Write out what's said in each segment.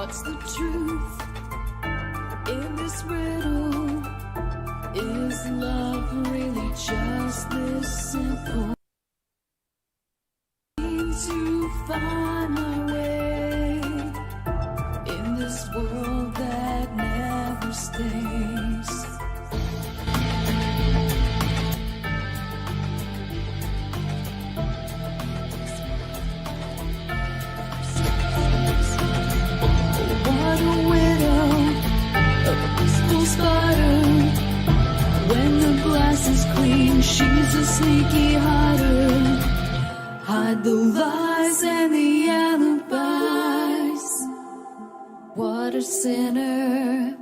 What's the truth in this riddle? Is love really just this simple? To find my way in this world that never stays. What a widow, a peaceful spider. When the glass is clean, she's a sneaky hider. Hide the lies and the alibis. What a sinner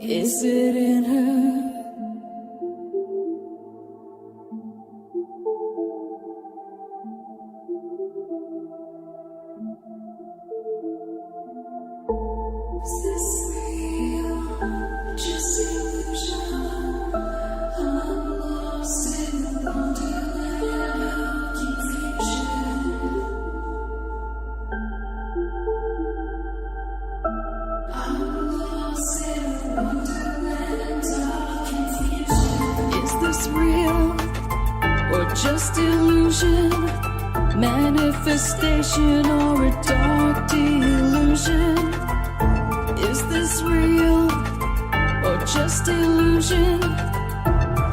is it in her? Is this real? Just illusion. I'm lost in the wonderland of confusion. I'm lost in the wonderland of confusion. Is this real or just illusion? Manifestation or a dark delusion? Is this real or just illusion?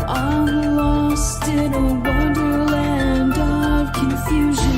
I'm lost in a wonderland of confusion.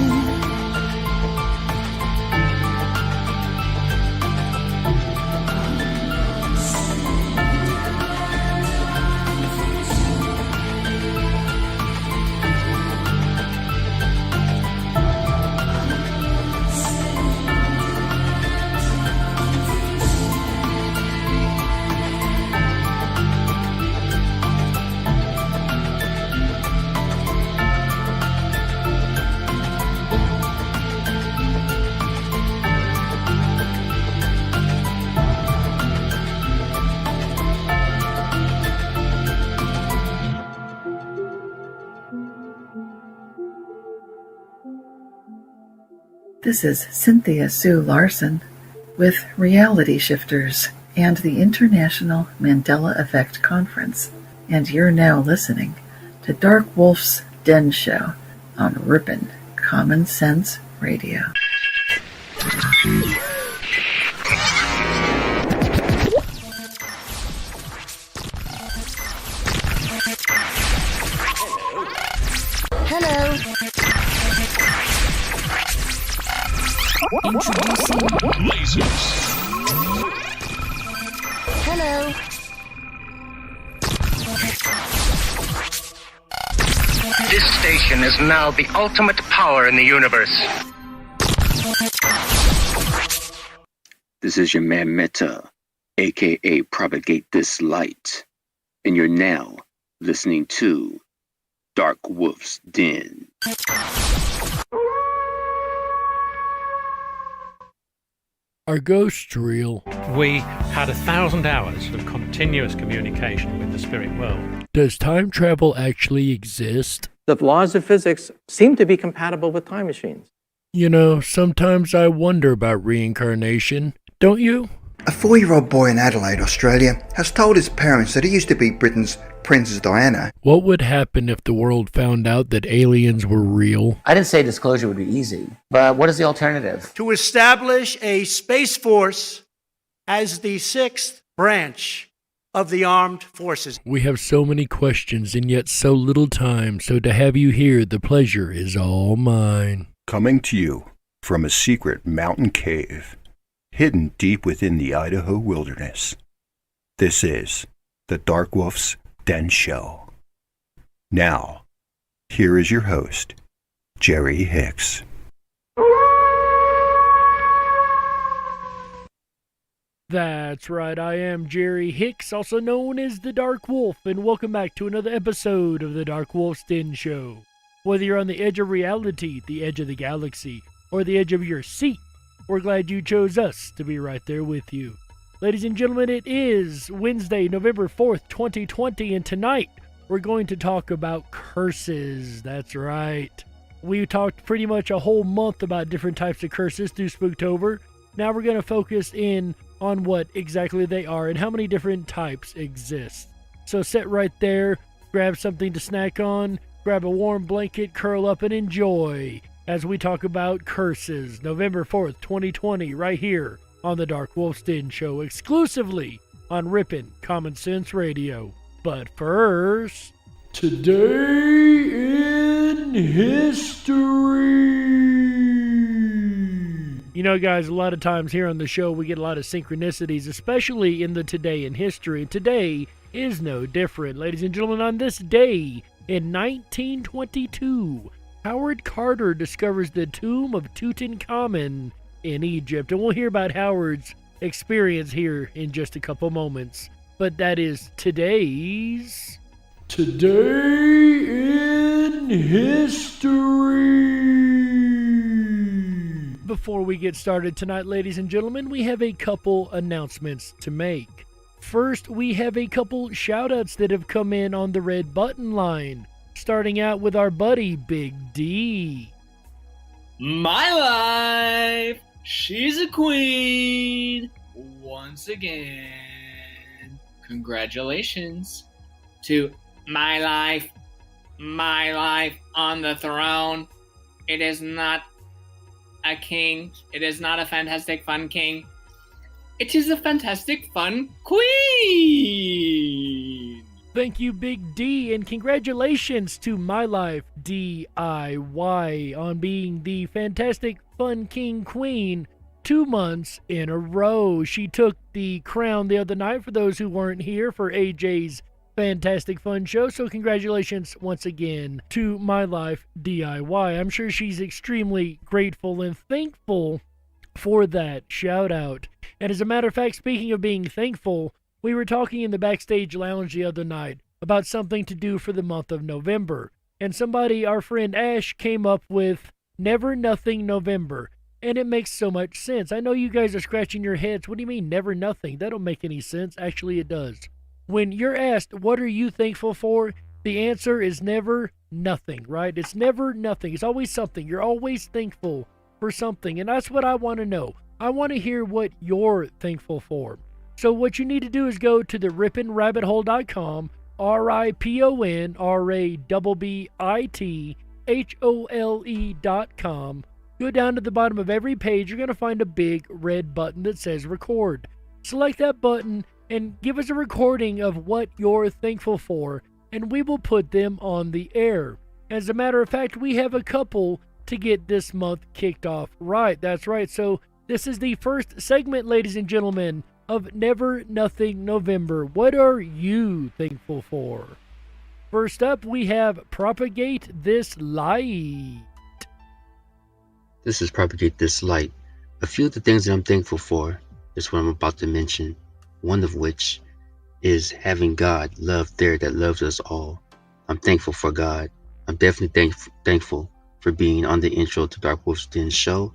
This is Cynthia Sue Larson with Reality Shifters and the International Mandela Effect Conference, and you're now listening to DarkWolf's Den Show on Rippin' Common Sense Radio. Hello. Introducing Lasers. Hello. This station is now the ultimate power in the universe. This is your man Meta, aka Propagate This Light, and you're now listening to DarkWolf's Den. Are ghosts real? We had 1,000 hours of continuous communication with the spirit world. Does time travel actually exist? The laws of physics seem to be compatible with time machines. You know, sometimes I wonder about reincarnation. Don't you? A 4-year-old boy in Adelaide, Australia, has told his parents that he used to be Britain's Princess Diana. What would happen if the world found out that aliens were real? I didn't say disclosure would be easy, but what is the alternative? To establish a space force as the 6th branch of the armed forces. We have so many questions and yet so little time, so to have you here, the pleasure is all mine. Coming to you from a secret mountain cave, hidden deep within the Idaho wilderness. This is the DarkWolf's Den Show. Now, here is your host, Jerry Hicks. That's right, I am Jerry Hicks, also known as the Dark Wolf, and welcome back to another episode of the DarkWolf's Den Show. Whether you're on the edge of reality, the edge of the galaxy, or the edge of your seat, we're glad you chose us to be right there with you. Ladies and gentlemen, it is Wednesday, November 4th, 2020, and tonight we're going to talk about curses. That's right. We talked pretty much a whole month about different types of curses through Spooktober, Now we're going to focus in on what exactly they are and how many different types exist. So sit right there, grab something to snack on, grab a warm blanket, curl up, and enjoy as we talk about curses. November 4th, 2020, right here on the DarkWolf's Den Show, exclusively on Rippin' Common Sense Radio. But first, today in history. You know, guys, a lot of times here on the show we get a lot of synchronicities, especially in the Today in History. Today is no different. Ladies and gentlemen, on this day in 1922, Howard Carter discovers the tomb of Tutankhamun in Egypt. And we'll hear about Howard's experience here in just a couple moments. But that is today's Today in History. Before we get started tonight, ladies and gentlemen, we have a couple announcements to make. First, we have a couple shout-outs that have come in on the red button line, starting out with our buddy Big D. My life, she's a queen once again. Congratulations to my life on the throne. It is not a king. It is not a fantastic fun king. It is a fantastic fun queen. Thank you, Big D, and congratulations to My Life DIY on being the fantastic fun king queen 2 months in a row. She took the crown the other night for those who weren't here for AJ's Fantastic Fun Show, so congratulations once again to My Life DIY. I'm sure she's extremely grateful and thankful for that shout out. And as a matter of fact, speaking of being thankful, we were talking in the backstage lounge the other night about something to do for the month of November. And somebody, our friend Ash, came up with Never Nothing November. And it makes so much sense. I know you guys are scratching your heads. What do you mean, never nothing? That don't make any sense. Actually, it does. When you're asked, what are you thankful for? The answer is never nothing, right? It's never nothing. It's always something. You're always thankful for something. And that's what I want to know. I want to hear what you're thankful for. So what you need to do is go to the rippinrabbithole.com, RIPONRABBITHOLE.com. Go down to the bottom of every page. You're going to find a big red button that says record. Select that button and give us a recording of what you're thankful for, and we will put them on the air. As a matter of fact, we have a couple to get this month kicked off right. That's right. So this is the first segment, ladies and gentlemen, of Never Nothing November. What are you thankful for? First up, we have Propagate This Light. This is Propagate This Light. A few of the things that I'm thankful for is what I'm about to mention. One of which is having God love there that loves us all. I'm thankful for God. I'm definitely thankful for being on the intro to DarkWolf's Den Show.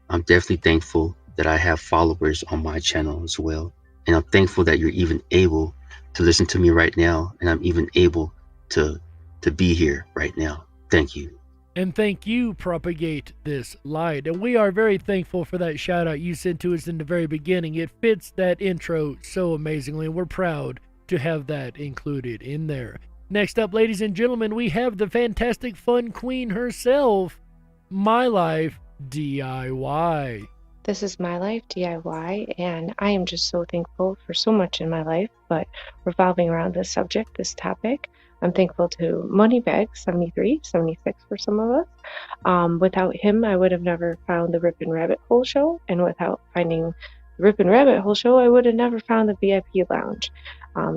I'm definitely thankful that I have followers on my channel as well. And I'm thankful that you're even able to listen to me right now. And I'm even able to be here right now. Thank you. And thank you, Propagate This Light. And we are very thankful for that shout out you sent to us in the very beginning. It fits that intro so amazingly, and we're proud to have that included in there. Next up, ladies and gentlemen, we have the fantastic fun queen herself, My Life DIY. This is My Life DIY, and I am just so thankful for so much in my life, but revolving around this subject, this topic, I'm thankful to Moneybag 73, 76 for some of us. Without him, I would have never found the Rippin' Rabbit Hole Show, and without finding the Rippin' Rabbit Hole Show, I would have never found the VIP Lounge.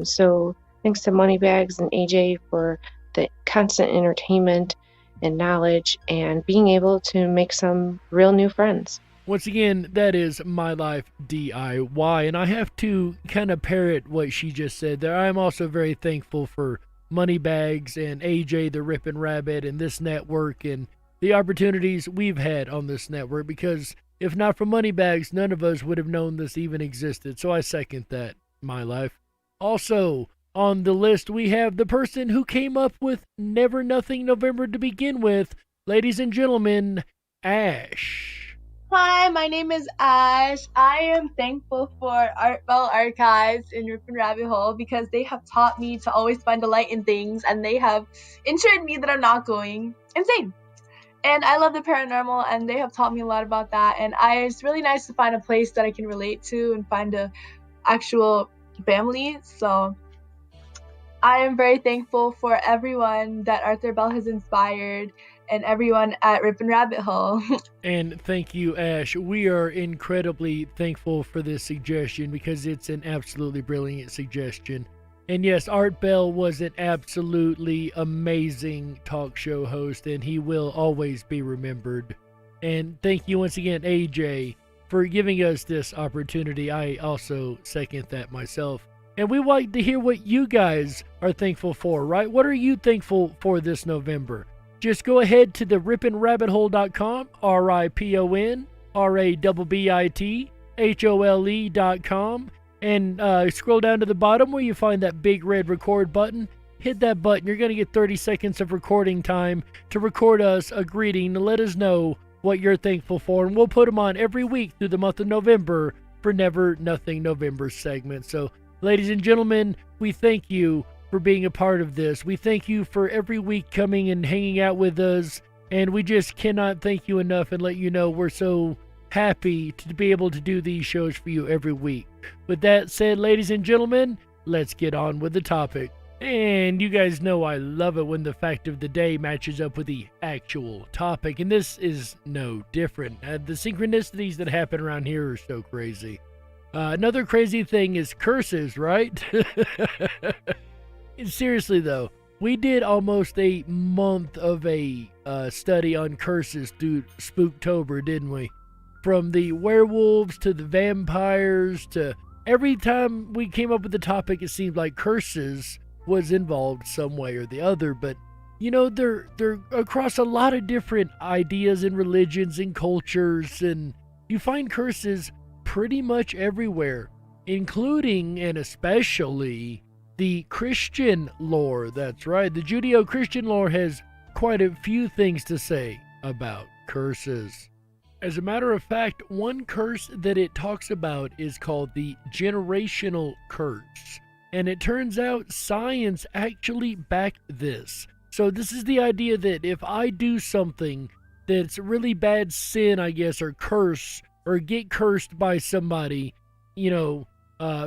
So thanks to Moneybags and AJ for the constant entertainment and knowledge and being able to make some real new friends. Once again, that is My Life DIY, and I have to kind of parrot what she just said there. I'm also very thankful for Moneybags and AJ the Rippin' Rabbit and this network and the opportunities we've had on this network, because if not for Moneybags, none of us would have known this even existed. So I second that, My Life. Also on the list, we have the person who came up with Never Nothing November to begin with. Ladies and gentlemen, Ash. Hi, my name is Ash. I am thankful for Art Bell Archives in Ripon Rabbit Hole because they have taught me to always find the light in things, and they have ensured me that I'm not going insane. And I love the paranormal, and they have taught me a lot about that. And it's really nice to find a place that I can relate to and find a actual family. So I am very thankful for everyone that Arthur Bell has inspired and everyone at Ripon Rabbit Hole. And thank you, Ash. We are incredibly thankful for this suggestion because it's an absolutely brilliant suggestion. And yes, Art Bell was an absolutely amazing talk show host, and he will always be remembered. And thank you once again, AJ, for giving us this opportunity. I also second that myself. And we like to hear what you guys are thankful for, right? What are you thankful for this November? Just go ahead to the riponrabbithole.com, RIPONRABBITHOLE.com, and scroll down to the bottom where you find that big red record button. Hit that button. You're going to get 30 seconds of recording time to record us a greeting to let us know what you're thankful for, and we'll put them on every week through the month of November for Never Nothing November segment. So, ladies and gentlemen, we thank you for being a part of this. We thank you for every week coming and hanging out with us, and we just cannot thank you enough and let you know we're so happy to be able to do these shows for you every week. With that said, ladies and gentlemen, let's get on with the topic. And you guys know I love it when the fact of the day matches up with the actual topic, and this is no different. The synchronicities that happen around here are so crazy. Another crazy thing is curses, right? Seriously though, we did almost a month of a study on curses through Spooktober, didn't we? From the werewolves to the vampires to every time we came up with the topic, it seemed like curses was involved some way or the other. But you know, they're across a lot of different ideas and religions and cultures, and you find curses pretty much everywhere, including and especially the Christian lore. That's right, the Judeo-Christian lore has quite a few things to say about curses. As a matter of fact, one curse that it talks about is called the generational curse. And it turns out science actually backed this. So this is the idea that if I do something that's really bad sin, I guess, or curse, or get cursed by somebody, you know,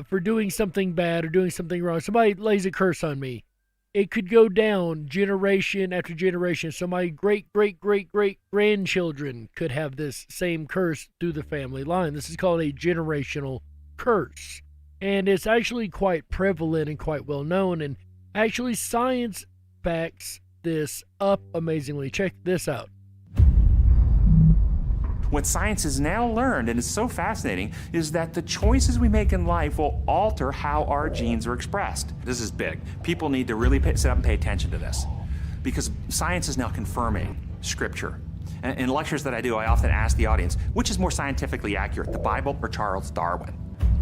for doing something bad or doing something wrong. Somebody lays a curse on me. It could go down generation after generation. So my great-great-great-great-grandchildren could have this same curse through the family line. This is called a generational curse. And it's actually quite prevalent and quite well known. And actually science backs this up amazingly. Check this out. What science has now learned, and it's so fascinating, is that the choices we make in life will alter how our genes are expressed. This is big. People need to really sit up and pay attention to this, because science is now confirming scripture. And in lectures that I do, I often ask the audience, which is more scientifically accurate, the Bible or Charles Darwin?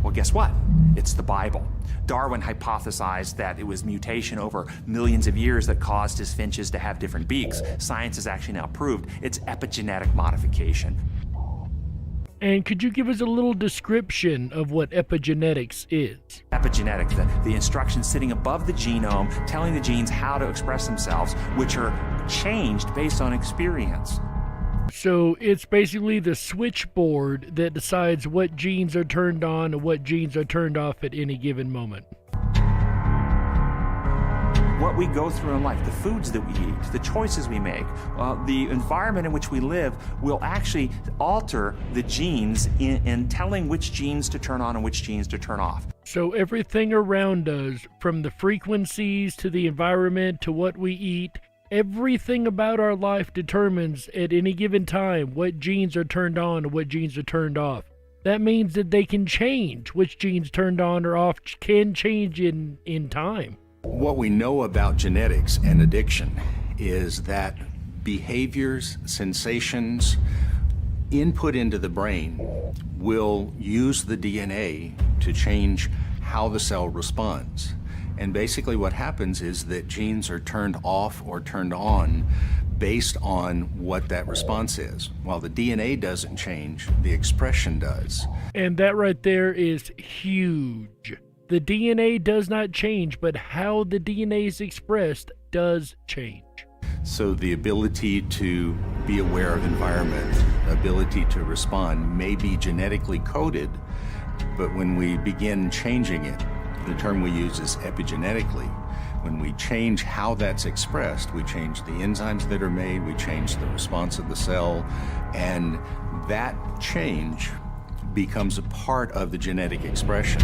Well, guess what? It's the Bible. Darwin hypothesized that it was mutation over millions of years that caused his finches to have different beaks. Science has actually now proved it's epigenetic modification. And could you give us a little description of what epigenetics is? Epigenetics, the instructions sitting above the genome, telling the genes how to express themselves, which are changed based on experience. So it's basically the switchboard that decides what genes are turned on and what genes are turned off at any given moment. What we go through in life, the foods that we eat, the choices we make, the environment in which we live will actually alter the genes in telling which genes to turn on and which genes to turn off. So everything around us, from the frequencies to the environment to what we eat, everything about our life determines at any given time what genes are turned on and what genes are turned off. That means that they can change. Which genes turned on or off can change in time. What we know about genetics and addiction is that behaviors, sensations, input into the brain will use the DNA to change how the cell responds. And basically what happens is that genes are turned off or turned on based on what that response is. While the DNA doesn't change, the expression does. And that right there is huge. The DNA does not change, but how the DNA is expressed does change. So the ability to be aware of environment, ability to respond may be genetically coded, but when we begin changing it, the term we use is epigenetically. When we change how that's expressed, we change the enzymes that are made, we change the response of the cell, and that change becomes a part of the genetic expression.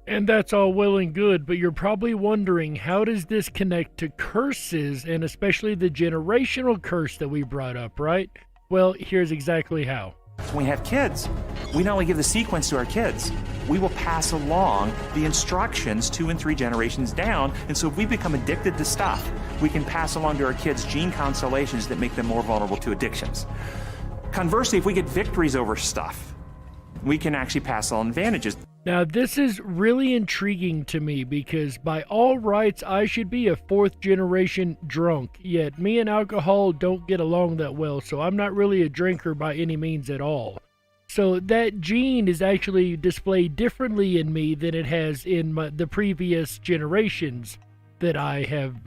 And that's all well and good, but you're probably wondering, how does this connect to curses, and especially the generational curse that we brought up, right? Well, here's exactly how. When we have kids, we not only give the sequence to our kids, we will pass along the instructions 2 and 3 generations down. And so if we become addicted to stuff, we can pass along to our kids gene constellations that make them more vulnerable to addictions. Conversely, if we get victories over stuff, we can actually pass on advantages. Now, this is really intriguing to me because by all rights, I should be a 4th generation drunk, yet me and alcohol don't get along that well, so I'm not really a drinker by any means at all. So that gene is actually displayed differently in me than it has in the previous generations that I have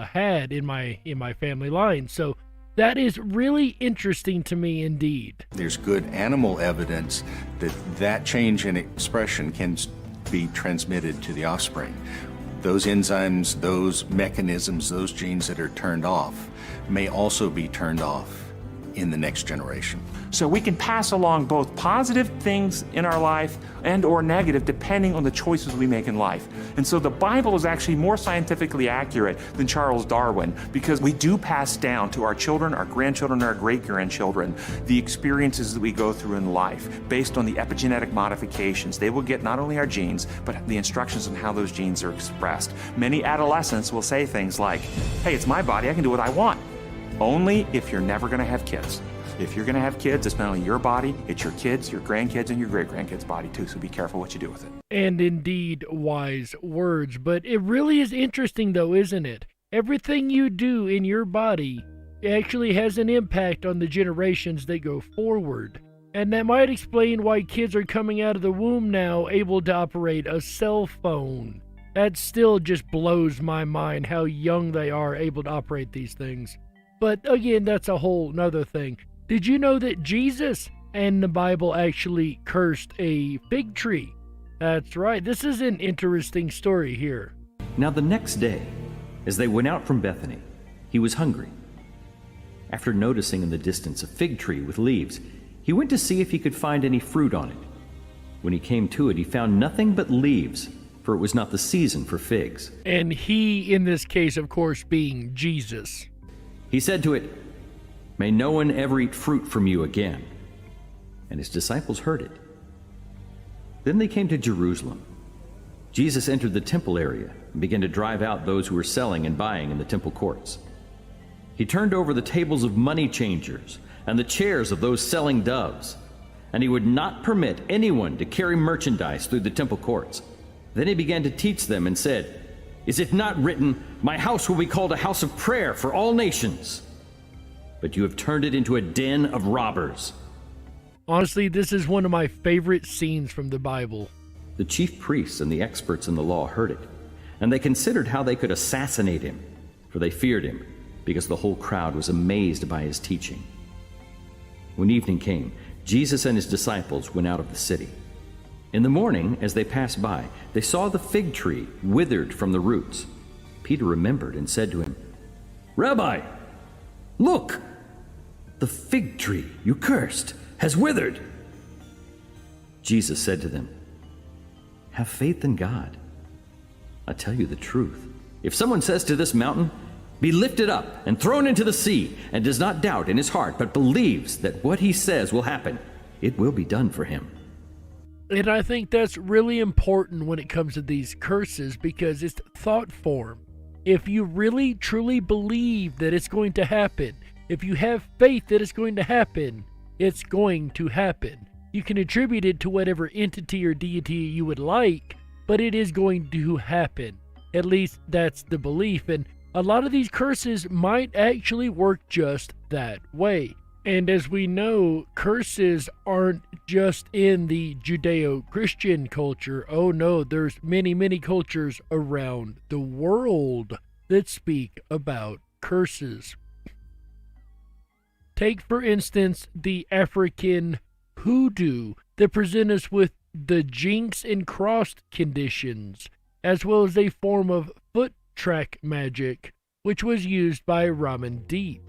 had in my family line. So that is really interesting to me indeed. There's good animal evidence that that change in expression can be transmitted to the offspring. Those enzymes, those mechanisms, those genes that are turned off may also be turned off in the next generation. So we can pass along both positive things in our life and or negative depending on the choices we make in life. And so the Bible is actually more scientifically accurate than Charles Darwin because we do pass down to our children, our grandchildren, our great-grandchildren the experiences that we go through in life based on the epigenetic modifications. They will get not only our genes, but the instructions on how those genes are expressed. Many adolescents will say things like, hey, it's my body, I can do what I want. Only if you're never going to have kids. If you're going to have kids, it's not only your body, it's your kids, your grandkids, and your great-grandkids' body too, so be careful what you do with it. And indeed, wise words. But it really is interesting though, isn't it? Everything you do in your body actually has an impact on the generations that go forward. And that might explain why kids are coming out of the womb now able to operate a cell phone. That still just blows my mind how young they are able to operate these things. But again, that's a whole nother thing. Did you know that Jesus and the Bible actually cursed a fig tree? That's right. This is an interesting story here. Now the next day, as they went out from Bethany, he was hungry. After noticing in the distance a fig tree with leaves, he went to see if he could find any fruit on it. When he came to it, he found nothing but leaves, for it was not the season for figs. And he, in this case, of course, being Jesus. He said to it, "May no one ever eat fruit from you again." And his disciples heard it. Then they came to Jerusalem. Jesus entered the temple area and began to drive out those who were selling and buying in the temple courts. He turned over the tables of money changers and the chairs of those selling doves, and he would not permit anyone to carry merchandise through the temple courts. Then he began to teach them and said, "Is it not written, 'My house will be called a house of prayer for all nations'? But you have turned it into a den of robbers." Honestly, this is one of my favorite scenes from the Bible. The chief priests and the experts in the law heard it, and they considered how they could assassinate him, for they feared him, because the whole crowd was amazed by his teaching. When evening came, Jesus and his disciples went out of the city. In the morning, as they passed by, they saw the fig tree withered from the roots. Peter remembered and said to him, "Rabbi, look! The fig tree you cursed has withered." Jesus said to them, "Have faith in God. I tell you the truth. If someone says to this mountain, 'Be lifted up and thrown into the sea,' and does not doubt in his heart, but believes that what he says will happen, it will be done for him." And I think that's really important when it comes to these curses because it's thought form. If you really truly believe that it's going to happen, if you have faith that it's going to happen, it's going to happen. You can attribute it to whatever entity or deity you would like, but it is going to happen. At least that's the belief. And a lot of these curses might actually work just that way. And as we know, curses aren't just in the Judeo-Christian culture. Oh no, there's many, many cultures around the world that speak about curses. Take, for instance, the African hoodoo that present us with the jinx and crossed conditions, as well as a form of foot track magic, which was used by Ramen Deep,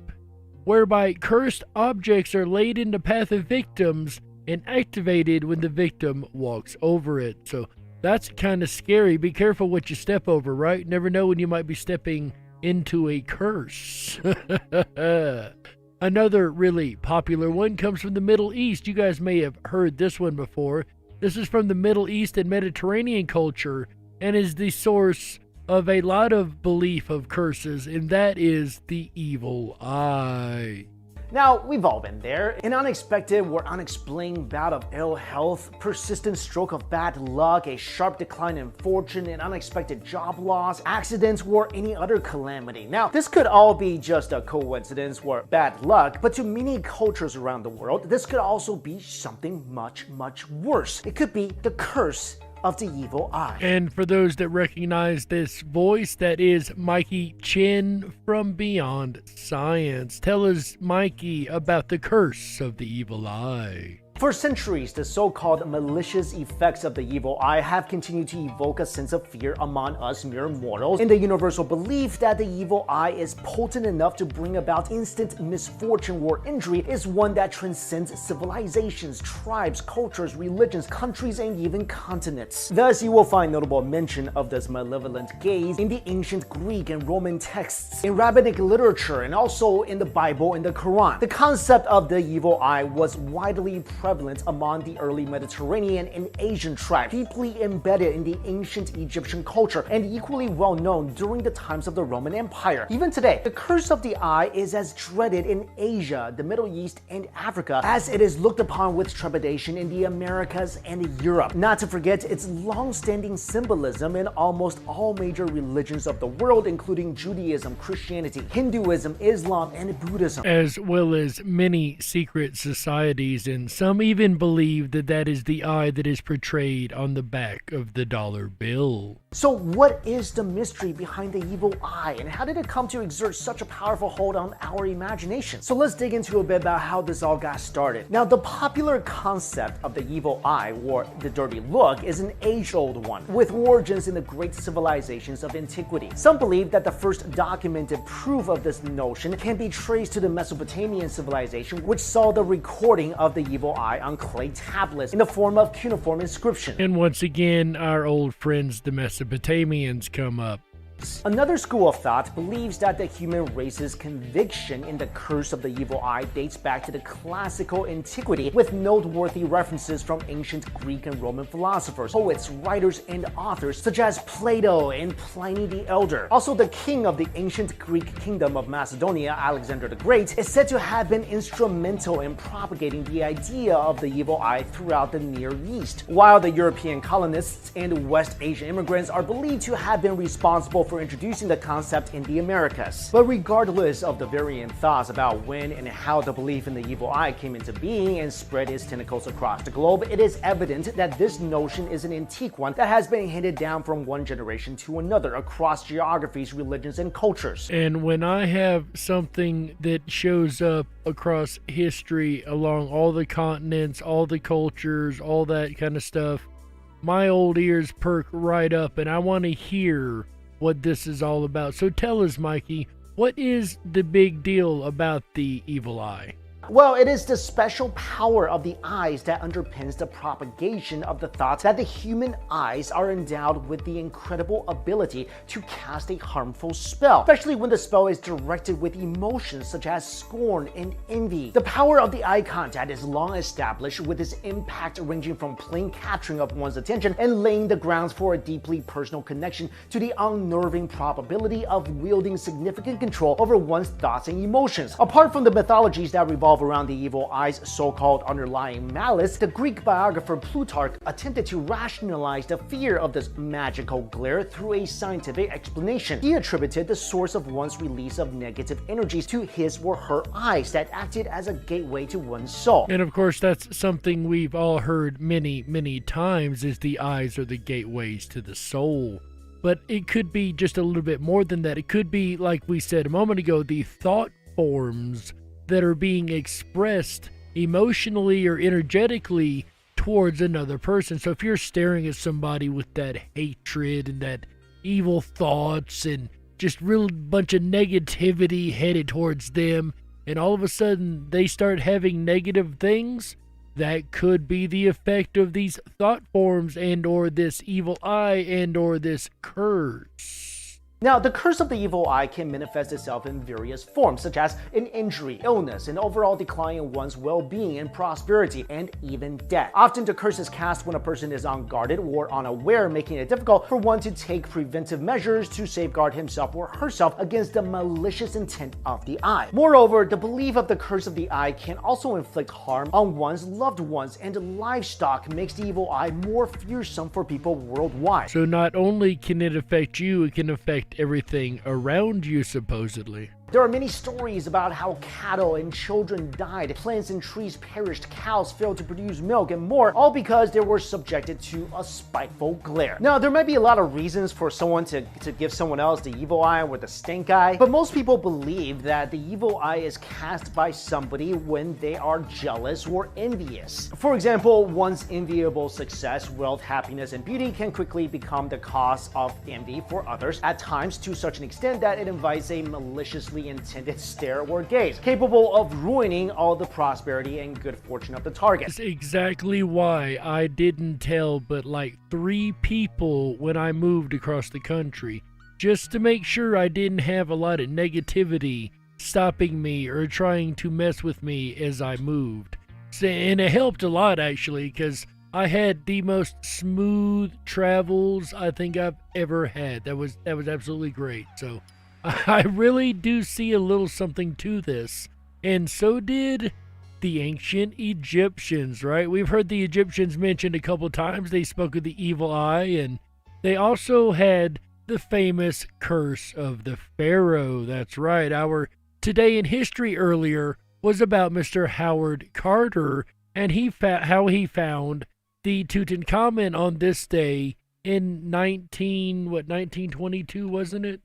whereby cursed objects are laid in the path of victims and activated when the victim walks over it. So that's kind of scary. Be careful what you step over, right? Never know when you might be stepping into a curse. Another really popular one comes from the Middle East. You guys may have heard this one before. This is from the Middle East and Mediterranean culture and is the source of a lot of belief of curses, and that is the evil eye. Now, we've all been there. An unexpected or unexplained bout of ill health, persistent stroke of bad luck, a sharp decline in fortune, an unexpected job loss, accidents, or any other calamity. Now, this could all be just a coincidence or bad luck, but to many cultures around the world, this could also be something much, much worse. It could be the curse of the evil eye. And for those that recognize this voice, that is Mikey Chin from Beyond Science. Tell us, Mikey, about the curse of the evil eye. For centuries, the so-called malicious effects of the evil eye have continued to evoke a sense of fear among us mere mortals, in the universal belief that the evil eye is potent enough to bring about instant misfortune or injury is one that transcends civilizations, tribes, cultures, religions, countries, and even continents. Thus, you will find notable mention of this malevolent gaze in the ancient Greek and Roman texts, in rabbinic literature, and also in the Bible and the Quran. The concept of the evil eye was widely prevalent among the early Mediterranean and Asian tribes, deeply embedded in the ancient Egyptian culture, and equally well known during the times of the Roman Empire. Even today, the curse of the eye is as dreaded in Asia, the Middle East, and Africa as it is looked upon with trepidation in the Americas and Europe. Not to forget its long-standing symbolism in almost all major religions of the world, including Judaism, Christianity, Hinduism, Islam, and Buddhism, as well as many secret societies, and some even believe that that is the eye that is portrayed on the back of the dollar bill. So what is the mystery behind the evil eye, and how did it come to exert such a powerful hold on our imagination? So let's dig into a bit about how this all got started. Now, the popular concept of the evil eye, or the dirty look, is an age-old one, with origins in the great civilizations of antiquity. Some believe that the first documented proof of this notion can be traced to the Mesopotamian civilization, which saw the recording of the evil eye on clay tablets in the form of cuneiform inscription. And once again, our old friends, the Mesopotamians, come up. Another school of thought believes that the human race's conviction in the curse of the evil eye dates back to the classical antiquity, with noteworthy references from ancient Greek and Roman philosophers, poets, writers, and authors such as Plato and Pliny the Elder. Also, the king of the ancient Greek kingdom of Macedonia, Alexander the Great, is said to have been instrumental in propagating the idea of the evil eye throughout the Near East, while the European colonists and West Asian immigrants are believed to have been responsible for introducing the concept in the Americas. But regardless of the varying thoughts about when and how the belief in the evil eye came into being and spread its tentacles across the globe, it is evident that this notion is an antique one that has been handed down from one generation to another across geographies, religions, and cultures. And when I have something that shows up across history along all the continents, all the cultures, all that kind of stuff, my old ears perk right up and I want to hear what this is all about. So tell us, Mikey, what is the big deal about the evil eye? Well, it is the special power of the eyes that underpins the propagation of the thought that the human eyes are endowed with the incredible ability to cast a harmful spell, especially when the spell is directed with emotions such as scorn and envy. The power of the eye contact is long established, with its impact ranging from plain capturing of one's attention and laying the grounds for a deeply personal connection to the unnerving probability of wielding significant control over one's thoughts and emotions. Apart from the mythologies that revolve revolve around the evil eye's so-called underlying malice, the Greek biographer Plutarch attempted to rationalize the fear of this magical glare through a scientific explanation. He attributed the source of one's release of negative energies to his or her eyes that acted as a gateway to one's soul. And of course, that's something we've all heard many, many times, is the eyes are the gateways to the soul. But it could be just a little bit more than that. It could be, like we said a moment ago, the thought forms that are being expressed emotionally or energetically towards another person. So if you're staring at somebody with that hatred and that evil thoughts and just real bunch of negativity headed towards them, and all of a sudden they start having negative things, that could be the effect of these thought forms and or this evil eye and or this curse. Now, the curse of the evil eye can manifest itself in various forms, such as an injury, illness, an overall decline in one's well-being and prosperity, and even death. Often, the curse is cast when a person is unguarded or unaware, making it difficult for one to take preventive measures to safeguard himself or herself against the malicious intent of the eye. Moreover, the belief of the curse of the eye can also inflict harm on one's loved ones and livestock, makes the evil eye more fearsome for people worldwide. So not only can it affect you, it can affect everything around you, supposedly. There are many stories about how cattle and children died, plants and trees perished, cows failed to produce milk, and more, all because they were subjected to a spiteful glare. Now, there might be a lot of reasons for someone to give someone else the evil eye or the stink eye, but most people believe that the evil eye is cast by somebody when they are jealous or envious. For example, one's enviable success, wealth, happiness, and beauty can quickly become the cause of envy for others, at times to such an extent that it invites a maliciously intended stare or gaze, capable of ruining all the prosperity and good fortune of the target. That's exactly why I didn't tell but like 3 people when I moved across the country, just to make sure I didn't have a lot of negativity stopping me or trying to mess with me as I moved. And it helped a lot, actually, because I had the most smooth travels I think I've ever had. That was absolutely great. So I really do see a little something to this. And so did the ancient Egyptians, right? We've heard the Egyptians mentioned a couple times. They spoke of the evil eye, and they also had the famous curse of the Pharaoh. That's right. Our Today in History earlier was about Mr. Howard Carter and how he found the Tutankhamun on this day in 1922, wasn't it?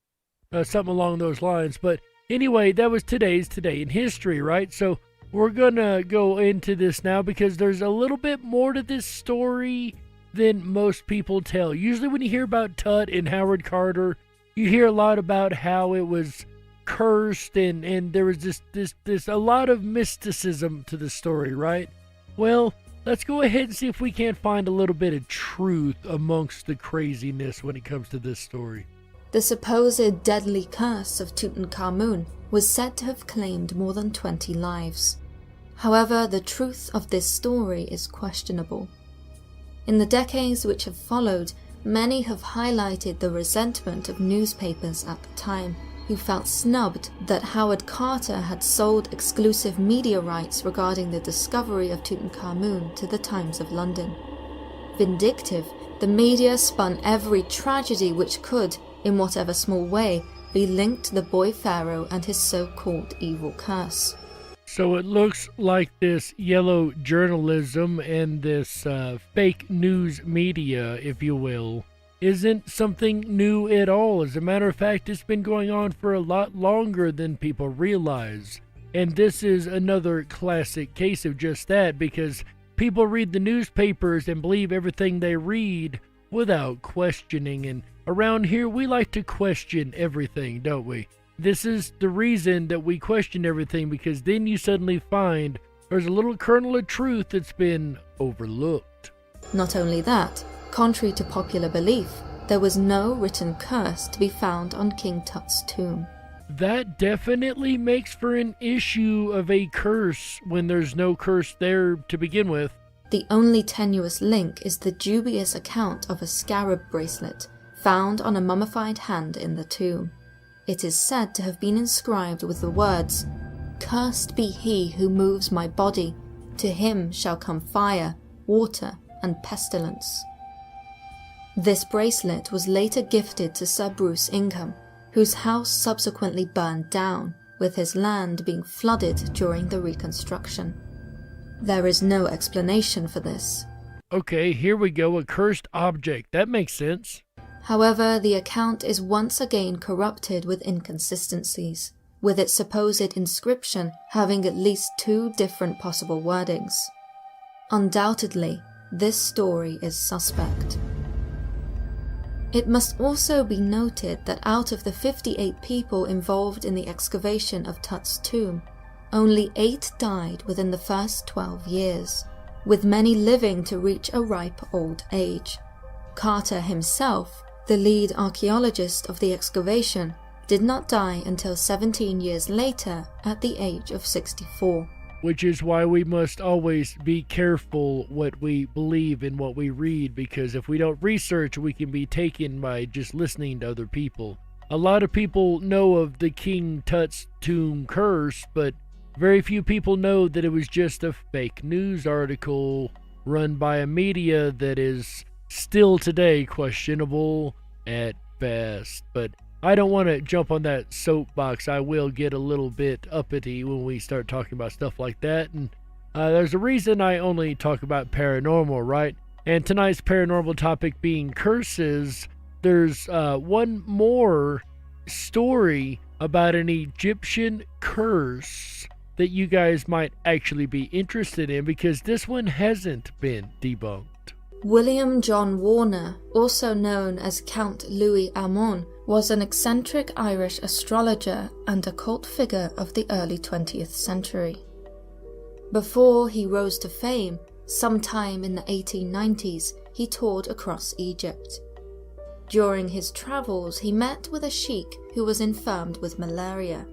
Something along those lines. But anyway, that was today's Today in History, right? So we're gonna go into this now because there's a little bit more to this story than most people tell. Usually when you hear about Tut and Howard Carter, you hear a lot about how it was cursed and there was this a lot of mysticism to the story, right? Well, let's go ahead and see if we can't find a little bit of truth amongst the craziness when it comes to this story. The supposed deadly curse of Tutankhamun was said to have claimed more than 20 lives. However, the truth of this story is questionable. In the decades which have followed, many have highlighted the resentment of newspapers at the time, who felt snubbed that Howard Carter had sold exclusive media rights regarding the discovery of Tutankhamun to the Times of London. Vindictive, the media spun every tragedy which could, in whatever small way, be linked to the boy pharaoh and his so-called evil curse. So it looks like this yellow journalism and this fake news media, if you will, isn't something new at all. As a matter of fact, it's been going on for a lot longer than people realize. And this is another classic case of just that, because people read the newspapers and believe everything they read without questioning. And around here, we like to question everything, don't we? This is the reason that we question everything, because then you suddenly find there's a little kernel of truth that's been overlooked. Not only that, contrary to popular belief, there was no written curse to be found on King Tut's tomb. That definitely makes for an issue of a curse when there's no curse there to begin with. The only tenuous link is the dubious account of a scarab bracelet found on a mummified hand in the tomb. It is said to have been inscribed with the words, Cursed be he who moves my body, to him shall come fire, water, and pestilence. This bracelet was later gifted to Sir Bruce Ingham, whose house subsequently burned down, with his land being flooded during the reconstruction. There is no explanation for this. Okay, here we go, a cursed object. That makes sense. However, the account is once again corrupted with inconsistencies, with its supposed inscription having at least 2 different possible wordings. Undoubtedly, this story is suspect. It must also be noted that out of the 58 people involved in the excavation of Tut's tomb, only 8 died within the first 12 years, with many living to reach a ripe old age. Carter himself, the lead archaeologist of the excavation, did not die until 17 years later at the age of 64. Which is why we must always be careful what we believe and what we read, because if we don't research, we can be taken by just listening to other people. A lot of people know of the King Tut's tomb curse, but very few people know that it was just a fake news article run by a media that is still today questionable at best. But I don't want to jump on that soapbox. I will get a little bit uppity when we start talking about stuff like that. And there's a reason I only talk about paranormal, right? And tonight's paranormal topic being curses. There's one more story about an Egyptian curse that you guys might actually be interested in, because this one hasn't been debunked. William John Warner, also known as Count Louis Amon, was an eccentric Irish astrologer and occult figure of the early 20th century. Before he rose to fame, sometime in the 1890s, he toured across Egypt. During his travels, he met with a sheikh who was infirmed with malaria.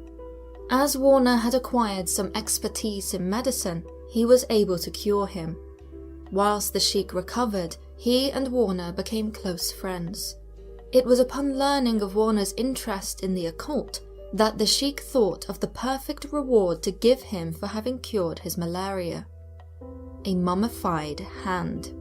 As Warner had acquired some expertise in medicine, he was able to cure him. Whilst the sheikh recovered, he and Warner became close friends. It was upon learning of Warner's interest in the occult that the sheikh thought of the perfect reward to give him for having cured his malaria: a mummified hand.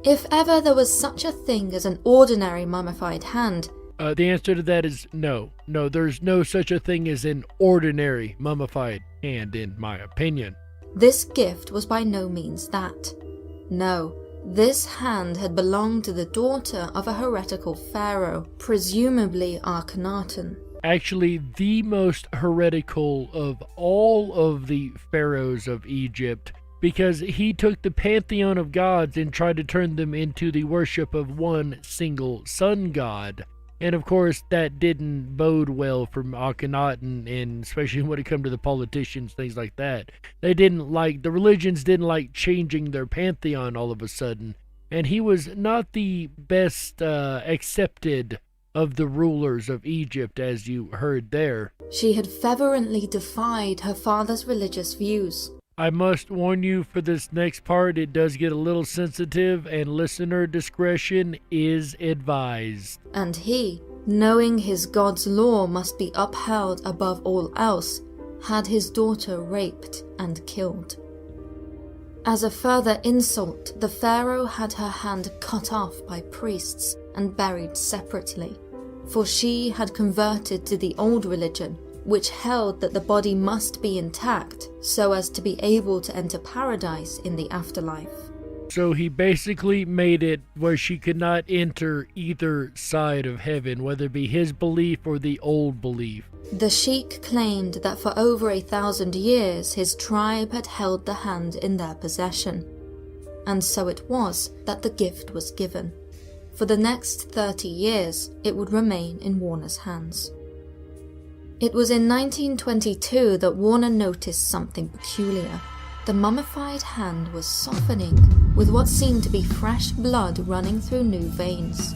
If ever there was such a thing as an ordinary mummified hand, the answer to that is no. No, there's no such a thing as an ordinary mummified hand, in my opinion. This gift was by no means that. No, this hand had belonged to the daughter of a heretical pharaoh, presumably Akhenaten. Actually, the most heretical of all of the pharaohs of Egypt, because he took the pantheon of gods and tried to turn them into the worship of one single sun god. And of course, that didn't bode well for Akhenaten, and especially when it came to the politicians, things like that. The religions didn't like changing their pantheon all of a sudden. And he was not the best accepted of the rulers of Egypt, as you heard there. She had fervently defied her father's religious views. I must warn you, for this next part, it does get a little sensitive, and listener discretion is advised. And he, knowing his God's law must be upheld above all else, had his daughter raped and killed. As a further insult, the pharaoh had her hand cut off by priests and buried separately, for she had converted to the old religion, which held that the body must be intact so as to be able to enter paradise in the afterlife. So he basically made it where she could not enter either side of heaven, whether it be his belief or the old belief. The sheikh claimed that for over 1,000 years his tribe had held the hand in their possession, and so it was that the gift was given. For the next 30 years, it would remain in Warner's hands. It was in 1922 that Warner noticed something peculiar. The mummified hand was softening, with what seemed to be fresh blood running through new veins.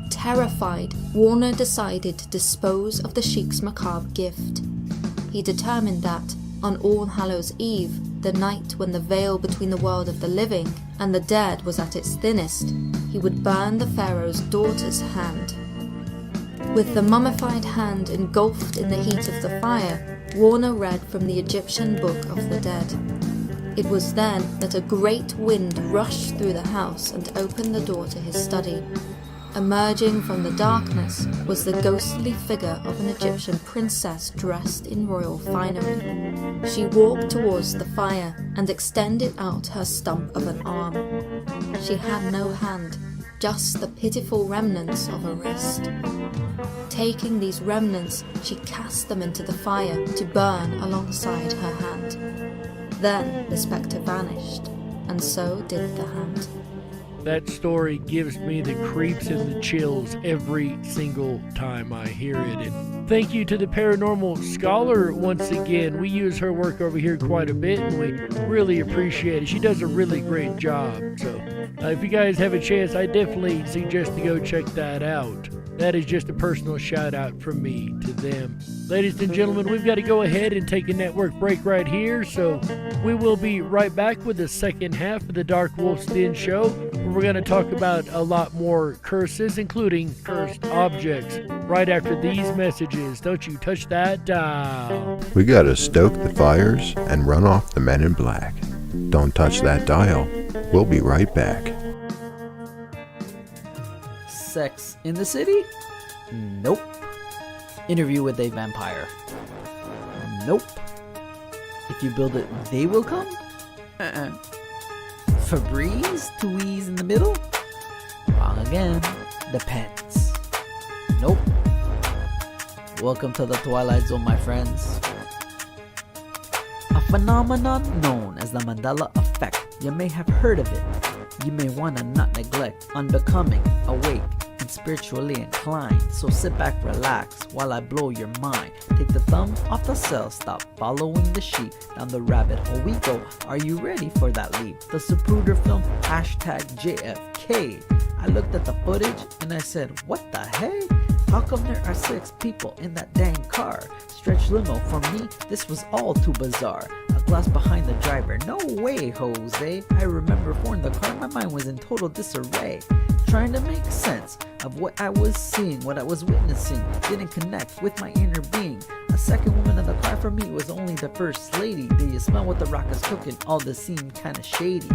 Terrified, Warner decided to dispose of the sheikh's macabre gift. He determined that, on All Hallows' Eve, the night when the veil between the world of the living and the dead was at its thinnest, he would burn the pharaoh's daughter's hand. With the mummified hand engulfed in the heat of the fire, Warner read from the Egyptian Book of the Dead. It was then that a great wind rushed through the house and opened the door to his study. Emerging from the darkness was the ghostly figure of an Egyptian princess dressed in royal finery. She walked towards the fire and extended out her stump of an arm. She had no hand, just the pitiful remnants of a wrist. Taking these remnants, she cast them into the fire to burn alongside her hand. Then the spectre vanished, and so did the hand. That story gives me the creeps and the chills every single time I hear it. And thank you to the Paranormal Scholar once again. We use her work over here quite a bit, and we really appreciate it. She does a really great job. So if you guys have a chance, I definitely suggest to go check that out. That is just a personal shout out from me to them. Ladies and gentlemen, we've got to go ahead and take a network break right here. So we will be right back with the second half of the DarkWolf's Den Show, where we're going to talk about a lot more curses, including cursed objects, right after these messages. Don't you touch that dial. We gotta stoke the fires and run off the men in black. Don't touch that dial. We'll be right back. Sex in the city? Nope. Interview with a vampire? Nope. If you build it, they will come? Febreze? Tweeze in the middle? Wrong again. Depends. Nope. Welcome to the Twilight Zone, my friends. A phenomenon known as the Mandela effect. You may have heard of it. You may want to not neglect unbecoming, awake, and spiritually inclined. So sit back, relax, while I blow your mind. Take the thumb off the cell, stop following the sheep. Down the rabbit hole we go. Are you ready for that leap? The Zapruder film, #JFK. I looked at the footage and I said, what the hey? How come there are 6 people in that dang car? Stretch limo, for me, this was all too bizarre. A glass behind the driver, no way, Jose. I remember before the car, my mind was in total disarray. Trying to make sense of what I was seeing, what I was witnessing. Didn't connect with my inner being. A second woman in the car for me was only the first lady. Do you smell what the rock is cooking? All this seemed kinda shady.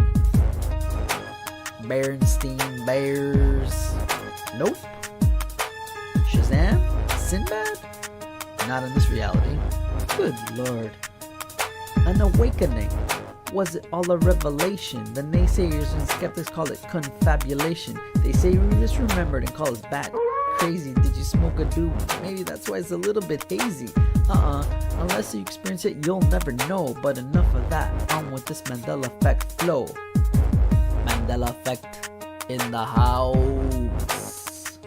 Berenstein Bears. Nope. Shazam? Sinbad? Not in this reality. Good lord. An awakening. Was it all a revelation? The naysayers and skeptics call it confabulation. They say we misremembered and call us bat crazy. Did you smoke a doobie? Maybe that's why it's a little bit hazy. Unless you experience it, you'll never know. But enough of that. On with this Mandela effect flow. Mandela effect in the house.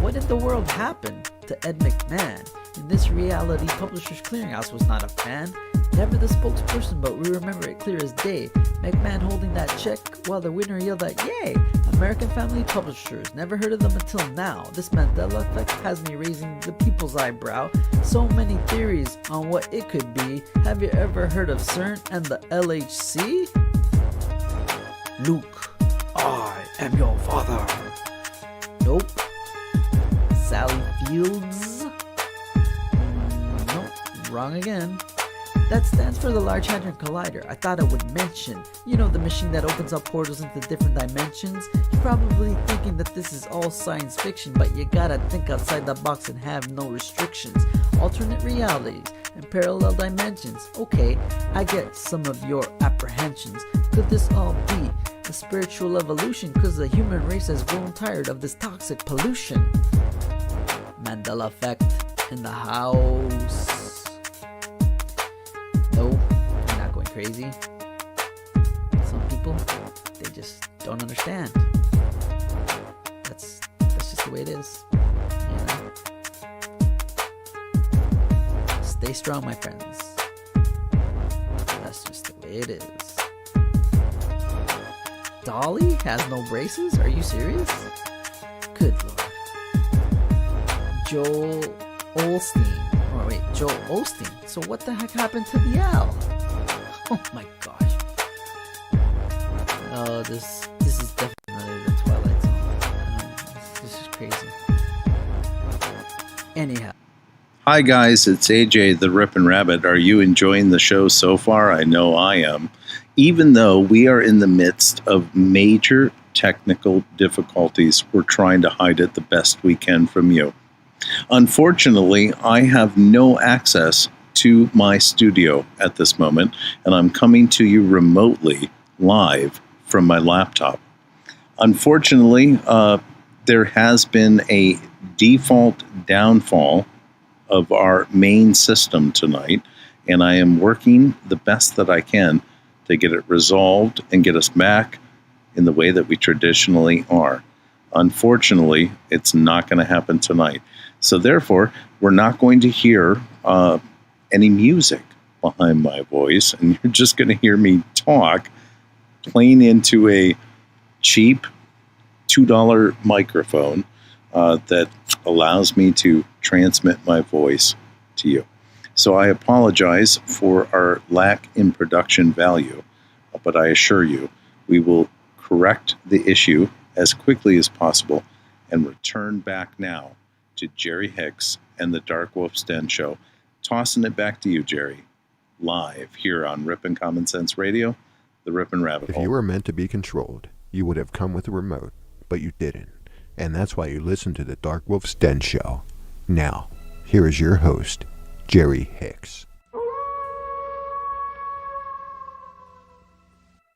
What in the world happened to Ed McMahon? In this reality, Publishers Clearinghouse was not a fan. Never the spokesperson, but we remember it clear as day. McMahon holding that check while the winner yelled out, yay! American Family Publishers, never heard of them until now. This Mandela effect has me raising the people's eyebrow. So many theories on what it could be. Have you ever heard of CERN and the LHC? Luke, I am your father. Nope. Sally Fields? Nope, wrong again. That stands for the Large Hadron Collider. I thought I would mention. You know, the machine that opens up portals into different dimensions? You're probably thinking that this is all science fiction, but you gotta think outside the box and have no restrictions. Alternate realities and parallel dimensions. Okay, I get some of your apprehensions. Could this all be a spiritual evolution? Cause the human race has grown tired of this toxic pollution. Mandela effect in the house. No, you're not going crazy. Some people, they just don't understand. That's just the way it is. You know? Stay strong, my friends. That's just the way it is. Dolly has no braces? Are you serious? Good lord. Joel Osteen. Oh wait, Joel Osteen. So what the heck happened to the L? Oh my gosh. Oh, this is definitely the Twilight Zone. This is crazy. Anyhow, Hi guys, it's AJ the Rippin' Rabbit. Are you enjoying the show so far? I know I am. Even though we are in the midst of major technical difficulties, we're trying to hide it the best we can from you. Unfortunately, I have no access to my studio at this moment, and I'm coming to you remotely, live from my laptop. Unfortunately, there has been a default downfall of our main system tonight, and I am working the best that I can to get it resolved and get us back in the way that we traditionally are. Unfortunately, it's not going to happen tonight. So therefore, we're not going to hear any music behind my voice, and you're just going to hear me talk playing into a cheap $2 microphone that allows me to transmit my voice to you. So I apologize for our lack in production value, but I assure you we will correct the issue as quickly as possible and return back now to Jerry Hicks and the DarkWolf's Den Show. Tossing it back to you, Jerry, live here on Rippin' Common Sense Radio, the Rippin' Rabbit Hole. If you were meant to be controlled, you would have come with a remote, but you didn't. And that's why you listen to the DarkWolf's Den Show. Now, here is your host, Jerry Hicks.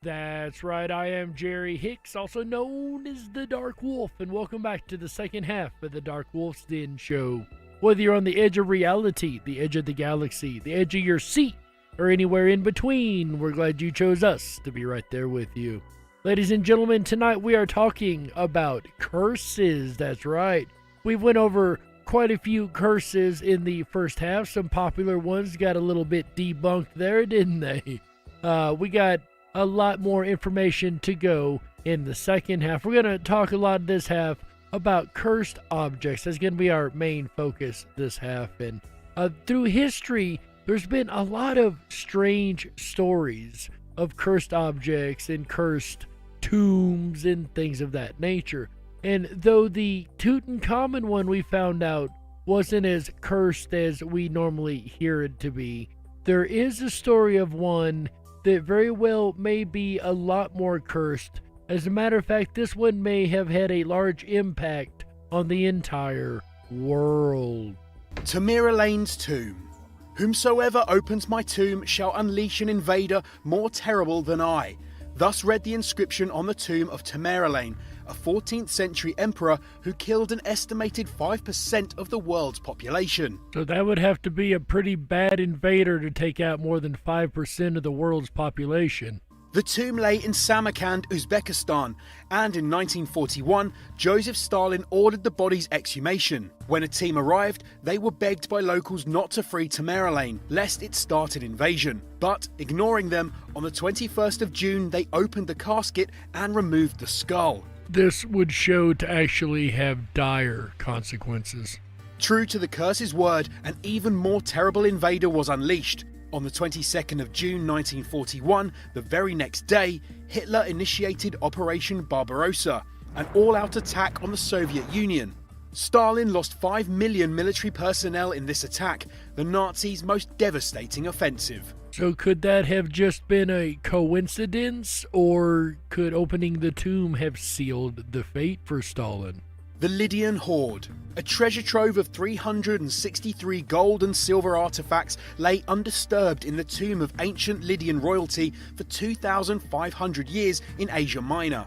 That's right, I am Jerry Hicks, also known as the Dark Wolf, and welcome back to the second half of the DarkWolf's Den Show. Whether you're on the edge of reality, the edge of the galaxy, the edge of your seat, or anywhere in between, we're glad you chose us to be right there with you. Ladies and gentlemen, tonight we are talking about curses. That's right. We went over quite a few curses in the first half. Some popular ones got a little bit debunked there, didn't they? We got a lot more information to go in the second half. We're going to talk a lot of this half about cursed objects. That's going to be our main focus this half. And through history, there's been a lot of strange stories of cursed objects and cursed tombs and things of that nature. And though the Tutankhamun one we found out wasn't as cursed as we normally hear it to be, there is a story of one that very well may be a lot more cursed. As a matter of fact, this one may have had a large impact on the entire world. Tamerlane's tomb. Whomsoever opens my tomb shall unleash an invader more terrible than I. Thus read the inscription on the tomb of Tamerlane, a 14th century emperor who killed an estimated 5% of the world's population. So that would have to be a pretty bad invader to take out more than 5% of the world's population. The tomb lay in Samarkand, Uzbekistan, and in 1941, Joseph Stalin ordered the body's exhumation. When a team arrived, they were begged by locals not to free Tamerlane, lest it start an invasion. But, ignoring them, on the 21st of June, they opened the casket and removed the skull. This would show to actually have dire consequences. True to the curse's word, an even more terrible invader was unleashed. On the 22nd of June 1941, the very next day, Hitler initiated Operation Barbarossa, an all-out attack on the Soviet Union. Stalin lost 5 million military personnel in this attack, the Nazis' most devastating offensive. So could that have just been a coincidence, or could opening the tomb have sealed the fate for Stalin? The Lydian Hoard. A treasure trove of 363 gold and silver artifacts lay undisturbed in the tomb of ancient Lydian royalty for 2,500 years in Asia Minor.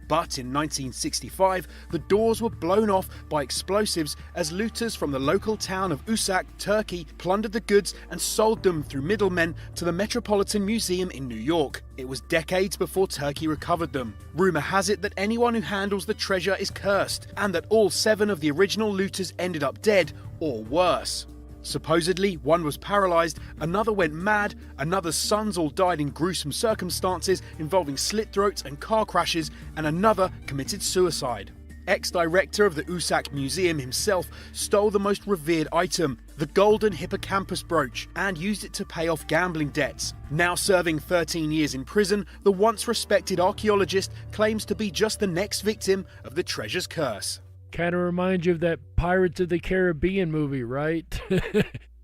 But in 1965, the doors were blown off by explosives as looters from the local town of Uşak, Turkey, plundered the goods and sold them through middlemen to the Metropolitan Museum in New York. It was decades before Turkey recovered them. Rumor has it that anyone who handles the treasure is cursed, and that all 7 of the original looters ended up dead, or worse. Supposedly, one was paralyzed, another went mad, another's sons all died in gruesome circumstances involving slit throats and car crashes, and another committed suicide. Ex-director of the Uşak Museum himself stole the most revered item, the golden hippocampus brooch, and used it to pay off gambling debts. Now serving 13 years in prison, the once respected archaeologist claims to be just the next victim of the treasure's curse. Kind of reminds you of that Pirates of the Caribbean movie, right?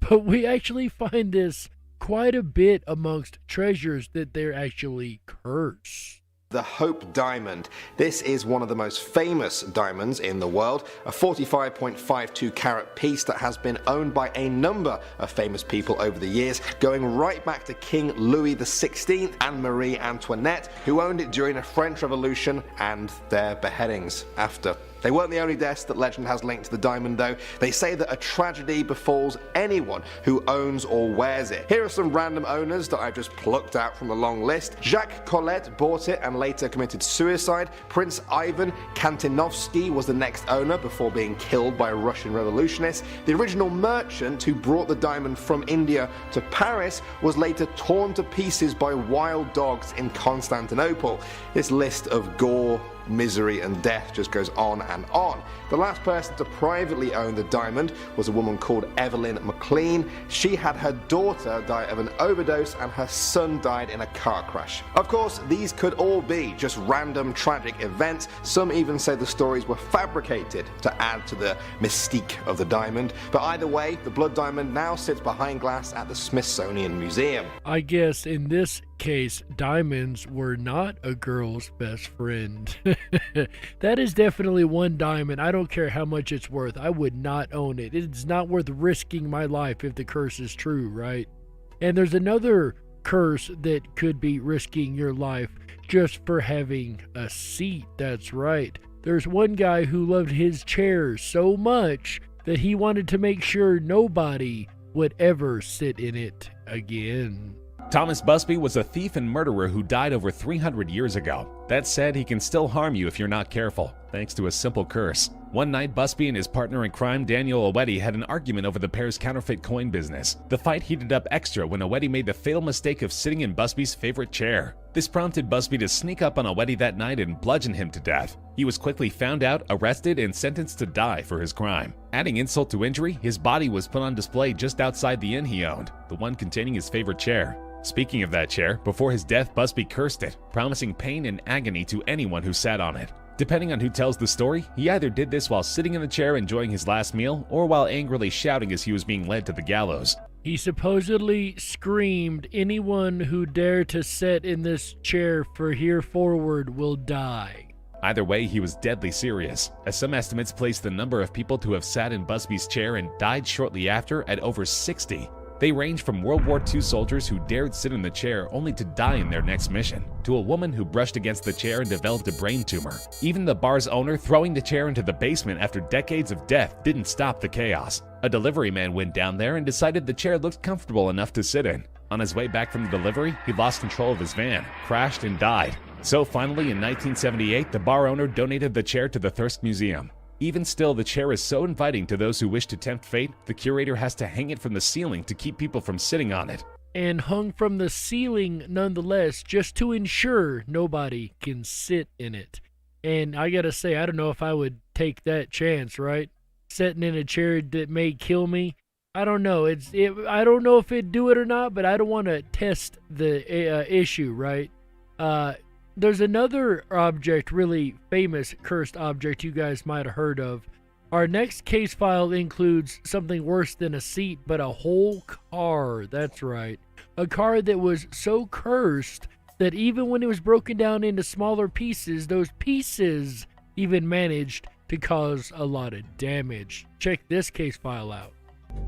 But we actually find this quite a bit amongst treasures that they're actually cursed. The Hope Diamond. This is one of the most famous diamonds in the world, a 45.52 carat piece that has been owned by a number of famous people over the years, going right back to King Louis XVI and Marie Antoinette, who owned it during the French Revolution and their beheadings after. They weren't the only deaths that legend has linked to the diamond though. They say that a tragedy befalls anyone who owns or wears it. Here are some random owners that I've just plucked out from the long list. Jacques Collet bought it and later committed suicide. Prince Ivan Kantinovsky was the next owner before being killed by Russian revolutionists. The original merchant who brought the diamond from India to Paris was later torn to pieces by wild dogs in Constantinople. This list of gore, misery and death just goes on and on. The last person to privately own the diamond was a woman called Evelyn McLean. She had her daughter die of an overdose and her son died in a car crash. Of course, these could all be just random tragic events. Some even say the stories were fabricated to add to the mystique of the diamond. But either way, the blood diamond now sits behind glass at the Smithsonian Museum. I guess in this case, diamonds were not a girl's best friend. That is definitely one diamond. I don't care how much it's worth. I would not own it. It's not worth risking my life if the curse is true, right? And there's another curse that could be risking your life just for having a seat. That's right. There's one guy who loved his chair so much that he wanted to make sure nobody would ever sit in it again. Thomas Busby was a thief and murderer who died over 300 years ago. That said, he can still harm you if you're not careful, thanks to a simple curse. One night, Busby and his partner in crime, Daniel Owedi, had an argument over the pair's counterfeit coin business. The fight heated up extra when Owedi made the fatal mistake of sitting in Busby's favorite chair. This prompted Busby to sneak up on Owedi that night and bludgeon him to death. He was quickly found out, arrested, and sentenced to die for his crime. Adding insult to injury, his body was put on display just outside the inn he owned, the one containing his favorite chair. Speaking of that chair, before his death, Busby cursed it, promising pain and agony to anyone who sat on it. Depending on who tells the story, he either did this while sitting in the chair enjoying his last meal, or while angrily shouting as he was being led to the gallows. He supposedly screamed, "Anyone who dare to sit in this chair for hereforward will die." Either way, he was deadly serious, as some estimates place the number of people to have sat in Busby's chair and died shortly after at over 60. They range from World War II soldiers who dared sit in the chair only to die in their next mission, to a woman who brushed against the chair and developed a brain tumor. Even the bar's owner throwing the chair into the basement after decades of death didn't stop the chaos. A delivery man went down there and decided the chair looked comfortable enough to sit in. On his way back from the delivery, he lost control of his van, crashed, and died. So finally, in 1978, the bar owner donated the chair to the Thirst Museum. Even still, the chair is so inviting to those who wish to tempt fate, the curator has to hang it from the ceiling to keep people from sitting on it. And hung from the ceiling nonetheless, just to ensure nobody can sit in it. And I gotta say, I don't know if I would take that chance, right? Sitting in a chair that may kill me. I don't know. I don't know if it'd do it or not, but I don't want to test the issue, right? There's another object, really famous cursed object you guys might have heard of. Our next case file includes something worse than a seat, but a whole car. That's right. A car that was so cursed that even when it was broken down into smaller pieces, those pieces even managed to cause a lot of damage. Check this case file out.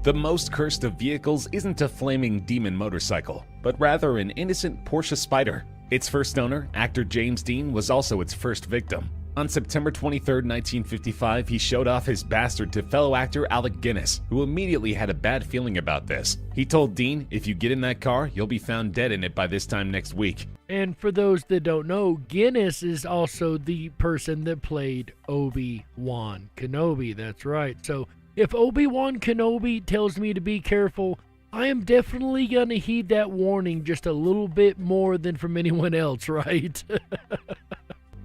The most cursed of vehicles isn't a flaming demon motorcycle, but rather an innocent Porsche Spyder. Its first owner, actor James Dean, was also its first victim. On September 23, 1955, he showed off his bastard to fellow actor Alec Guinness, who immediately had a bad feeling about this. He told Dean, "If you get in that car, you'll be found dead in it by this time next week." And for those that don't know, Guinness is also the person that played Obi-Wan Kenobi. That's right. So if Obi-Wan Kenobi tells me to be careful, I am definitely going to heed that warning just a little bit more than from anyone else, right?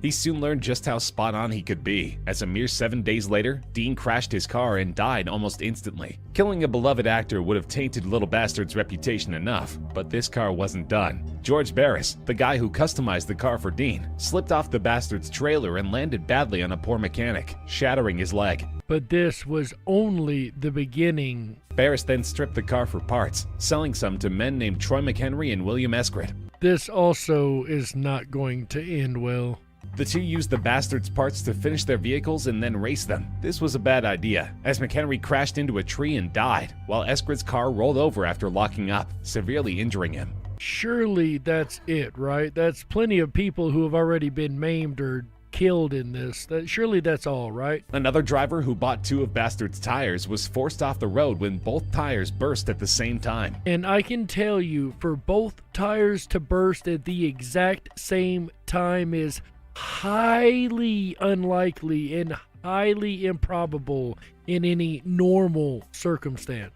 He soon learned just how spot on he could be, as a mere 7 days later, Dean crashed his car and died almost instantly. Killing a beloved actor would have tainted Little Bastard's reputation enough, but this car wasn't done. George Barris, the guy who customized the car for Dean, slipped off the Bastard's trailer and landed badly on a poor mechanic, shattering his leg. But this was only the beginning. Barris then stripped the car for parts, selling some to men named Troy McHenry and William Eskrid. This also is not going to end well. The two used the Bastard's parts to finish their vehicles and then race them. This was a bad idea, as McHenry crashed into a tree and died, while Eskrid's car rolled over after locking up, severely injuring him. Surely that's it, right? That's plenty of people who have already been maimed or killed in this. Surely that's all, right? Another driver who bought 2 of Bastard's tires was forced off the road when both tires burst at the same time. And I can tell you, for both tires to burst at the exact same time is highly unlikely and highly improbable in any normal circumstance.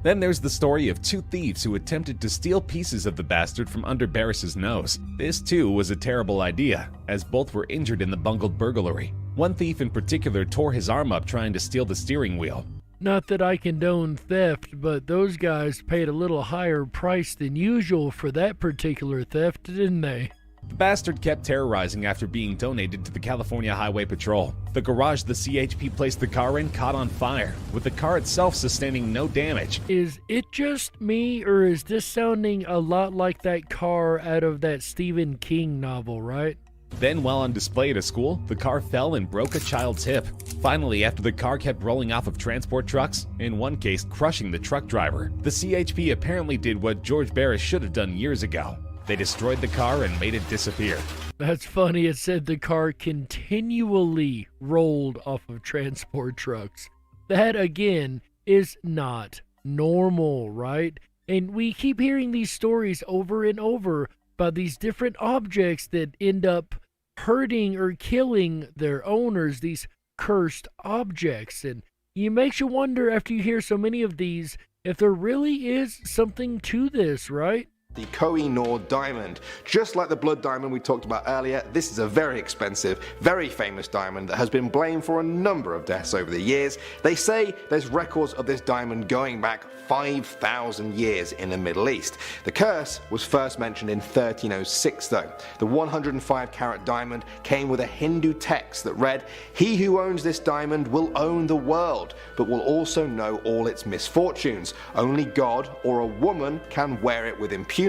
Then there's the story of 2 thieves who attempted to steal pieces of the Bastard from under Barris's nose. This too was a terrible idea, as both were injured in the bungled burglary. One thief in particular tore his arm up trying to steal the steering wheel. Not that I condone theft, but those guys paid a little higher price than usual for that particular theft, didn't they? The Bastard kept terrorizing after being donated to the California Highway Patrol. The garage the CHP placed the car in caught on fire, with the car itself sustaining no damage. Is it just me, or is this sounding a lot like that car out of that Stephen King novel, right? Then, while on display at a school, the car fell and broke a child's hip. Finally, after the car kept rolling off of transport trucks, in one case crushing the truck driver, the CHP apparently did what George Barris should have done years ago. They destroyed the car and made it disappear. That's funny. It said the car continually rolled off of transport trucks. That, again, is not normal, right? And we keep hearing these stories over and over about these different objects that end up hurting or killing their owners, these cursed objects. And it makes you wonder, after you hear so many of these, if there really is something to this, right? The Koh-i-Noor diamond. Just like the blood diamond we talked about earlier, this is a very expensive, very famous diamond that has been blamed for a number of deaths over the years. They say there's records of this diamond going back 5,000 years in the Middle East. The curse was first mentioned in 1306 though. The 105 carat diamond came with a Hindu text that read, "He who owns this diamond will own the world, but will also know all its misfortunes. Only God or a woman can wear it with impunity."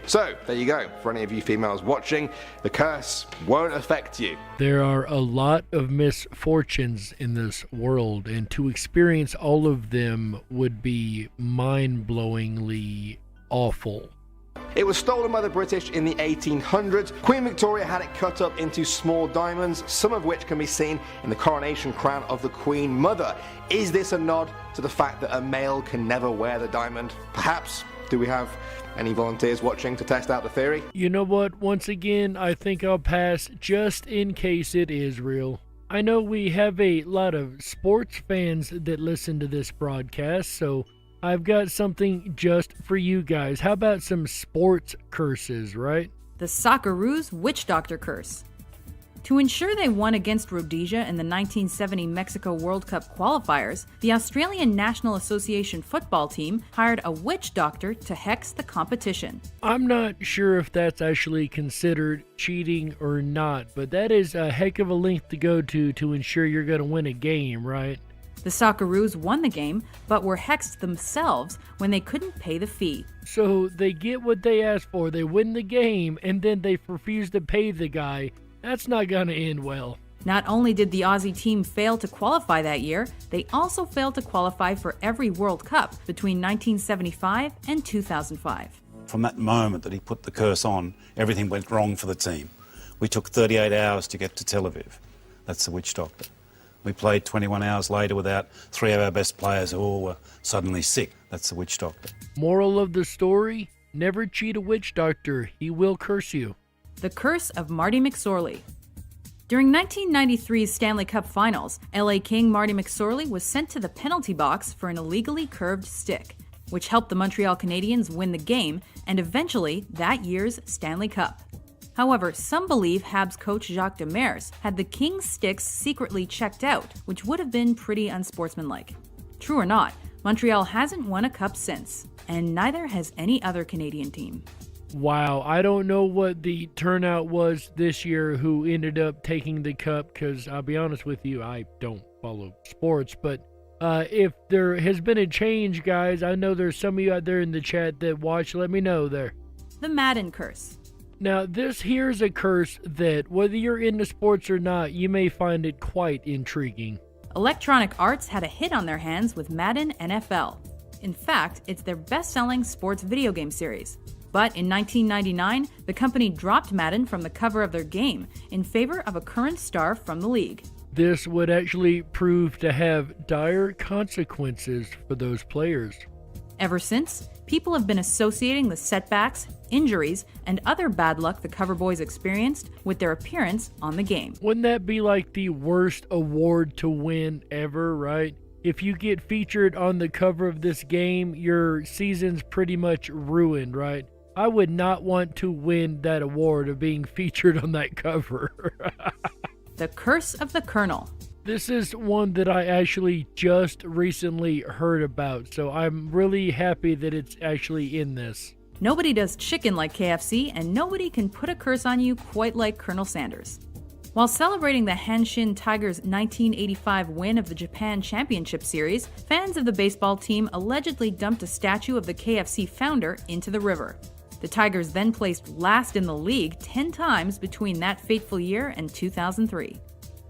So, there you go. For any of you females watching, the curse won't affect you. There are a lot of misfortunes in this world, and to experience all of them would be mind-blowingly awful. It was stolen by the British in the 1800s. Queen Victoria had it cut up into small diamonds, some of which can be seen in the coronation crown of the Queen Mother. Is this a nod to the fact that a male can never wear the diamond? Perhaps. Do we have any volunteers watching to test out the theory? You know what? Once again, I think I'll pass just in case it is real. I know we have a lot of sports fans that listen to this broadcast, so I've got something just for you guys. How about some sports curses, right? The Socceroos Witch Doctor Curse. To ensure they won against Rhodesia in the 1970 Mexico World Cup qualifiers, the Australian National Association football team hired a witch doctor to hex the competition. I'm not sure if that's actually considered cheating or not, but that is a heck of a length to go to ensure you're going to win a game, right? The Socceroos won the game, but were hexed themselves when they couldn't pay the fee. So they get what they asked for, they win the game, and then they refuse to pay the guy. That's not going to end well. Not only did the Aussie team fail to qualify that year, they also failed to qualify for every World Cup between 1975 and 2005. From that moment that he put the curse on, everything went wrong for the team. We took 38 hours to get to Tel Aviv. That's the witch doctor. We played 21 hours later without 3 of our best players who all were suddenly sick. That's the witch doctor. Moral of the story, never cheat a witch doctor. He will curse you. The Curse of Marty McSorley. During 1993's Stanley Cup Finals, LA King Marty McSorley was sent to the penalty box for an illegally curved stick, which helped the Montreal Canadiens win the game and eventually that year's Stanley Cup. However, some believe Habs coach Jacques Demers had the King's sticks secretly checked out, which would have been pretty unsportsmanlike. True or not, Montreal hasn't won a cup since, and neither has any other Canadian team. Wow, I don't know what the turnout was this year who ended up taking the cup, because I'll be honest with you, I don't follow sports, but if there has been a change, guys, I know there's some of you out there in the chat that watch, let me know there. The Madden Curse. Now, this here's a curse that, whether you're into sports or not, you may find it quite intriguing. Electronic Arts had a hit on their hands with Madden NFL. In fact, it's their best-selling sports video game series. But in 1999, the company dropped Madden from the cover of their game in favor of a current star from the league. This would actually prove to have dire consequences for those players. Ever since, people have been associating the setbacks, injuries, and other bad luck the cover boys experienced with their appearance on the game. Wouldn't that be like the worst award to win ever, right? If you get featured on the cover of this game, your season's pretty much ruined, right? I would not want to win that award of being featured on that cover. The Curse of the Colonel. This is one that I actually just recently heard about, so I'm really happy that it's actually in this. Nobody does chicken like KFC, and nobody can put a curse on you quite like Colonel Sanders. While celebrating the Hanshin Tigers' 1985 win of the Japan Championship Series, fans of the baseball team allegedly dumped a statue of the KFC founder into the river. The Tigers then placed last in the league 10 times between that fateful year and 2003.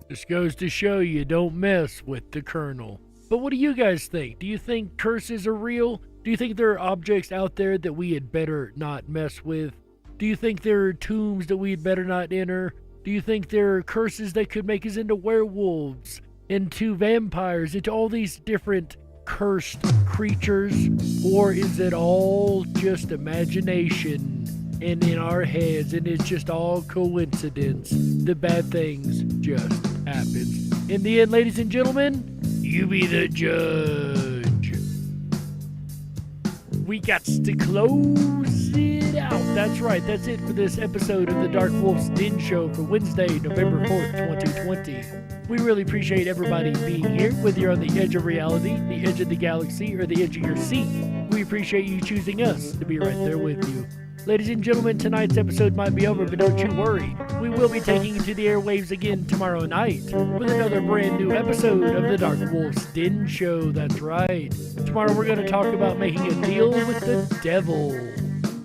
This goes to show you don't mess with the Colonel. But what do you guys think? Do you think curses are real? Do you think there are objects out there that we had better not mess with? Do you think there are tombs that we'd better not enter? Do you think there are curses that could make us into werewolves, into vampires, into all these different cursed creatures? Or is it all just imagination and in our heads, and it's just all coincidence? The bad things just happen. In the end, ladies and gentlemen, you be the judge. We got to close it out. That's right, that's it for this episode of the DarkWolf's Den Show for Wednesday, November 4th, 2020. We really appreciate everybody being here, whether you're on the edge of reality, the edge of the galaxy, or the edge of your seat. We appreciate you choosing us to be right there with you. Ladies and gentlemen, tonight's episode might be over, but don't you worry. We will be taking you to the airwaves again tomorrow night with another brand new episode of the DarkWolf's Den Show. That's right. Tomorrow we're going to talk about making a deal with the devil.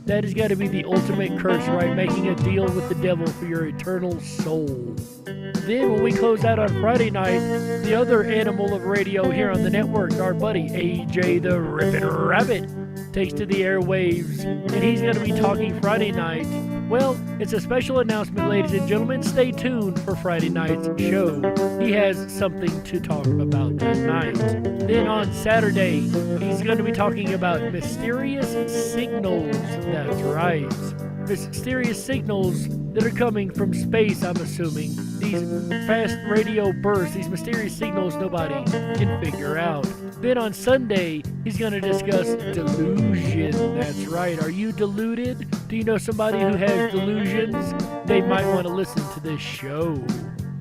That has got to be the ultimate curse, right? Making a deal with the devil for your eternal soul. Then when we close out on Friday night, the other animal of radio here on the network, our buddy AJ the Rippin' Rabbit, takes to the airwaves, and he's going to be talking Friday night. Well, it's a special announcement, ladies and gentlemen. Stay tuned for Friday night's show. He has something to talk about that night. Then on Saturday, he's going to be talking about mysterious signals. That's right. Mysterious signals that are coming from space, I'm assuming. These fast radio bursts, these mysterious signals nobody can figure out. Then on Sunday, he's going to discuss delusion. That's right. Are you deluded? Do you know somebody who has delusions? They might want to listen to this show.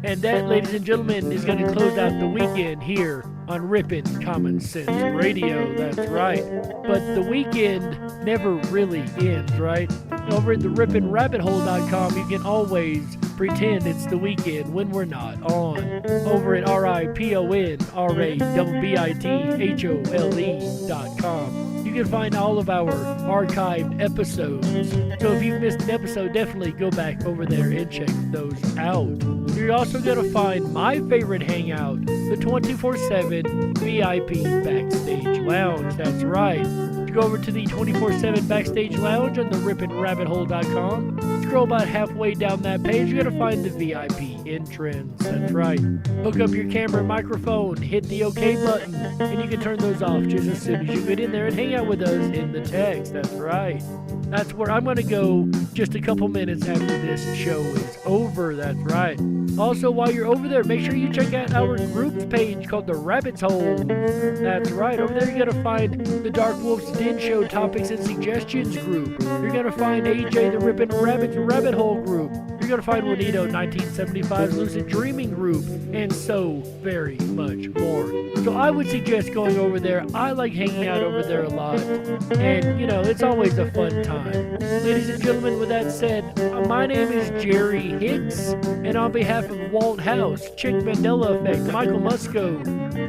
And that, ladies and gentlemen, is going to close out the weekend here on Rippin' Common Sense Radio. That's right. But the weekend never really ends, right? Over at the rippinrabbithole.com, you can always pretend it's the weekend when we're not on. Over at rippinrabbithole.com, you can find all of our archived episodes. So if you've missed an episode, definitely go back over there and check those out. You're also going to find my favorite hangout, the 24/7 VIP Backstage Lounge. That's right. You go over to the 24/7 Backstage Lounge on the rippinrabbithole.com. Scroll about halfway down that page, you're going to find the VIP entrance. That's right. Hook up your camera and microphone, hit the OK button, and you can turn those off just as soon as you get in there and hang out with us in the text. That's right. That's where I'm going to go just a couple minutes after this show is over. That's right. Also, while you're over there, make sure you check out our groups page called the Rabbit's Hole. That's right. Over there, you're going to find the DarkWolf's Den Show Topics and Suggestions group. You're going to find AJ the Rippin' Rabbit's Rabbit Hole group. You're going to find Juanito 1975's Lucid Dreaming group, and so very much more. So I would suggest going over there. I like hanging out over there a lot, and you know, it's always a fun time. Ladies and gentlemen, with that said, my name is Jerry Hicks, and on behalf of Walt House, Chick Mandela Effect, Michael Musco,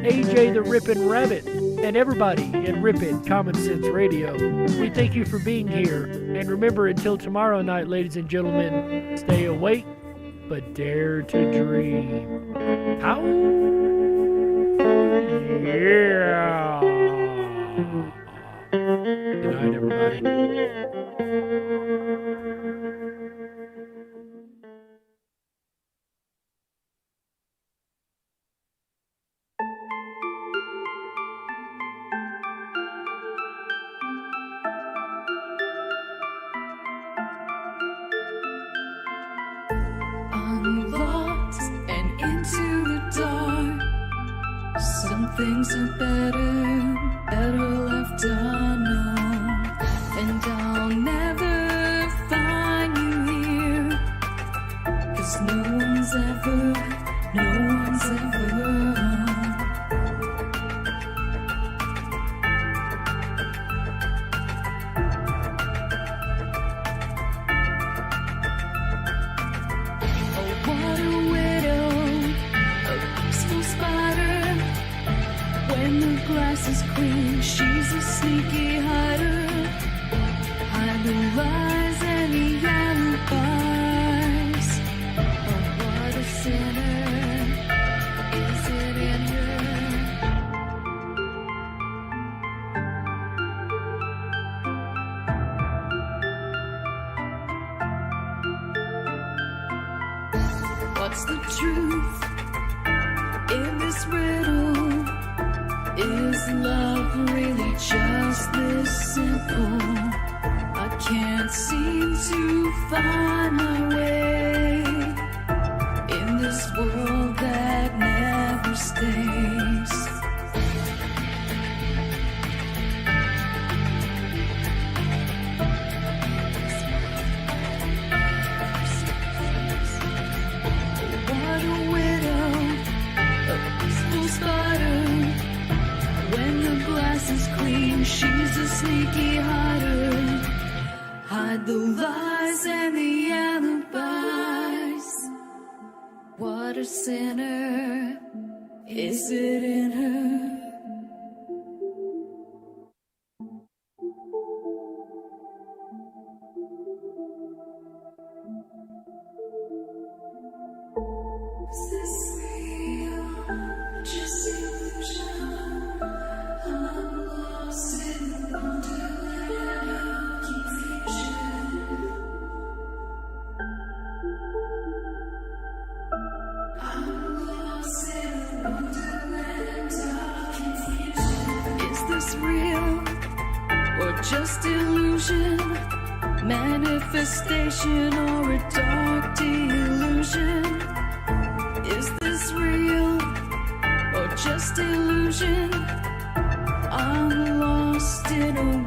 AJ the Rippin' Rabbit, and everybody at Rippin' Common Sense Radio, we thank you for being here. And remember, until tomorrow night, ladies and gentlemen, stay awake, but dare to dream. How? Yeah. Good night, everybody. Lost and into the dark. Some things are better left unknown. And I'll never find you here, 'cause no one's ever What a widow, a peaceful spider. When the glass is clean, she's a sneaky hider. Hide the lies and the alibis. Oh, what a sinner, is it in her? What's the truth in this riddle? Is love really just this simple? I can't seem to find my way in this world that never stays. What a widow, a peaceful spider. When the glass is clean, she's a sneaky hider. Hide the lies and the alibis. What a sinner, is it in her? Is this real? Just illusion? I'm lost in the wonderland of confusion. I'm lost in the wonderland of confusion. Is this real or just illusion? Manifestation or a dark delusion? Is this real or just illusion? I'm lost in a